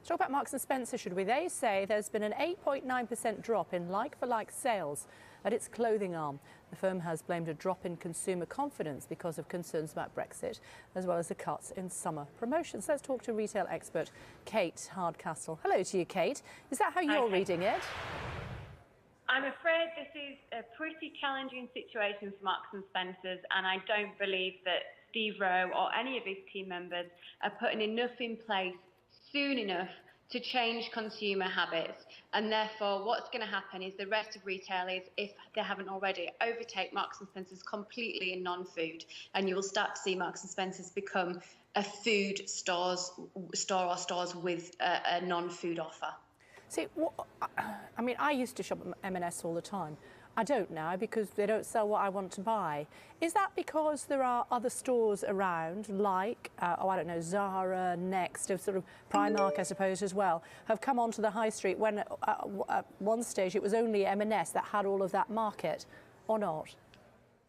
Let's talk about Marks & Spencer, should we? They say there's been an 8.9% drop in like-for-like sales at its clothing arm. The firm has blamed a drop in consumer confidence because of concerns about Brexit, as well as the cuts in summer promotions. Let's talk to retail expert Kate Hardcastle. Hello to you, Kate. Is that how you're reading it? I'm afraid this is a pretty challenging situation for Marks & Spencer's, and I don't believe that Steve Rowe or any of his team members are putting enough in place soon enough to change consumer habits. And therefore, what's going to happen is the rest of retailers, if they haven't already, overtake Marks & Spencer's completely in non-food, and you will start to see Marks & Spencer's become a food store or stores with a non-food offer. See, I mean, I used to shop at M&S all the time. I don't now because they don't sell what I want to buy. Is that because there are other stores around, like, I don't know, Zara, Next, sort of Primark, I suppose, as well, have come onto the high street when at one stage it was only M&S that had all of that market, or not?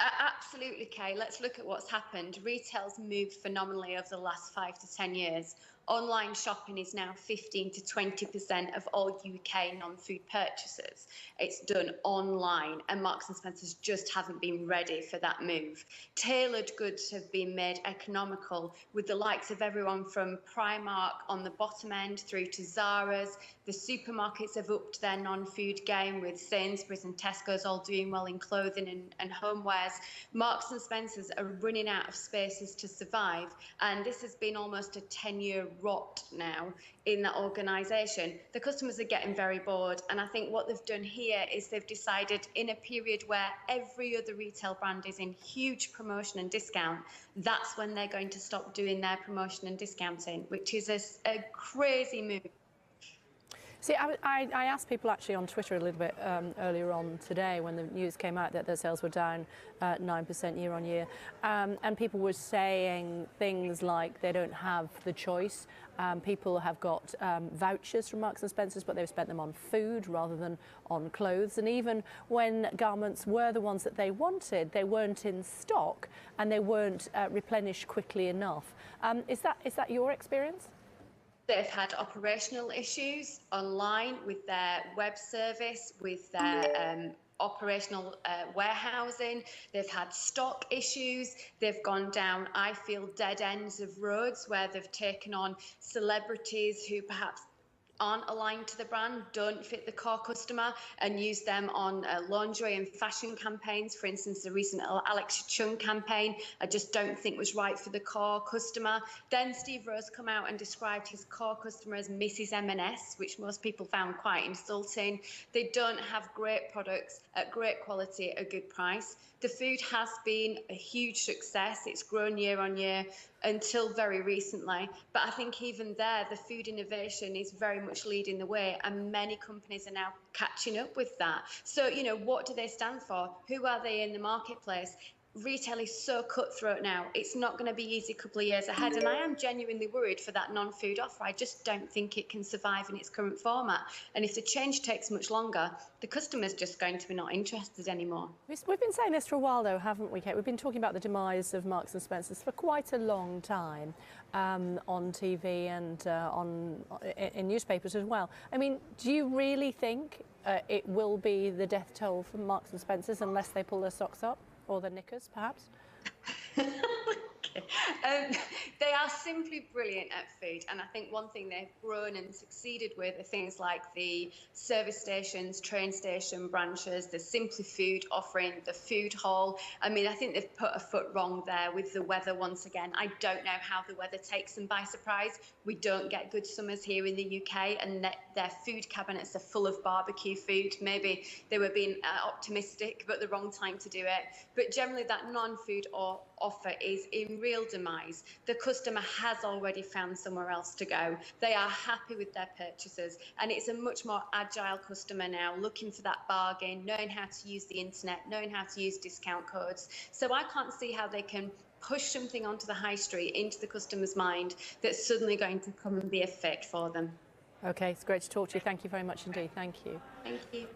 Absolutely, Kay. Let's look at what's happened. Retail's moved phenomenally over the last 5 to 10 years. Online shopping is now 15 to 20% of all UK non-food purchases. It's done online, and Marks & Spencer's just haven't been ready for that move. Tailored goods have been made economical with the likes of everyone from Primark on the bottom end through to Zara's. The supermarkets have upped their non-food game with Sainsbury's and Tesco's all doing well in clothing and homewares. Marks & Spencer's are running out of spaces to survive, and this has been almost a 10-year rot now in that organisation. The customers are getting very bored, and I think what they've done here is they've decided, in a period where every other retail brand is in huge promotion and discount, that's when they're going to stop doing their promotion and discounting, which is a crazy move. See, I asked people actually on Twitter a little bit earlier on today when the news came out that their sales were down 9% year on year, and people were saying things like they don't have the choice. People have got vouchers from Marks & Spencer's, but they've spent them on food rather than on clothes. And even when garments were the ones that they wanted, they weren't in stock and they weren't replenished quickly enough. Is that your experience? They've had operational issues online with their web service, with their operational warehousing. They've had stock issues. They've gone down, I feel, dead ends of roads where they've taken on celebrities who perhaps aren't aligned to the brand, don't fit the core customer, and use them on lingerie and fashion campaigns. For instance, the recent Alex Chung campaign, I just don't think was right for the core customer. Then Steve Rowe's come out and described his core customer as Mrs. M&S, which most people found quite insulting. They don't have great products at great quality at a good price. The food has been a huge success. It's grown year on year until very recently. But I think even there, the food innovation is very much leading the way, and many companies are now catching up with that. So, you know, what do they stand for? Who are they in the marketplace? Retail is so cutthroat now. It's not going to be easy a couple of years ahead, and I am genuinely worried for that non-food offer. I just don't think it can survive in its current format. And if the change takes much longer, the customer's just going to be not interested anymore. We've been saying this for a while, though, haven't we, Kate? We've been talking about the demise of Marks & Spencer's for quite a long time, on TV and in newspapers as well. I mean, do you really think it will be the death toll for Marks & Spencer's unless they pull their socks up? Or the knickers, perhaps? They are simply brilliant at food, and I think one thing they've grown and succeeded with are things like the service stations, train station branches, the Simply Food offering, the food hall. I mean, I think they've put a foot wrong there with the weather once again. I don't know how the weather takes them by surprise. We don't get good summers here in the UK, and their food cabinets are full of barbecue food. Maybe they were being optimistic, but the wrong time to do it. But generally, that non-food offer is in real demise. The customer has already found somewhere else to go. They are happy with their purchases, and it's a much more agile customer now, looking for that bargain, knowing how to use the internet, knowing how to use discount codes. So I can't see how they can push something onto the high street into the customer's mind that's suddenly going to come and be a fit for them. OK, it's great to talk to you. Thank you very much indeed. Thank you. Thank you.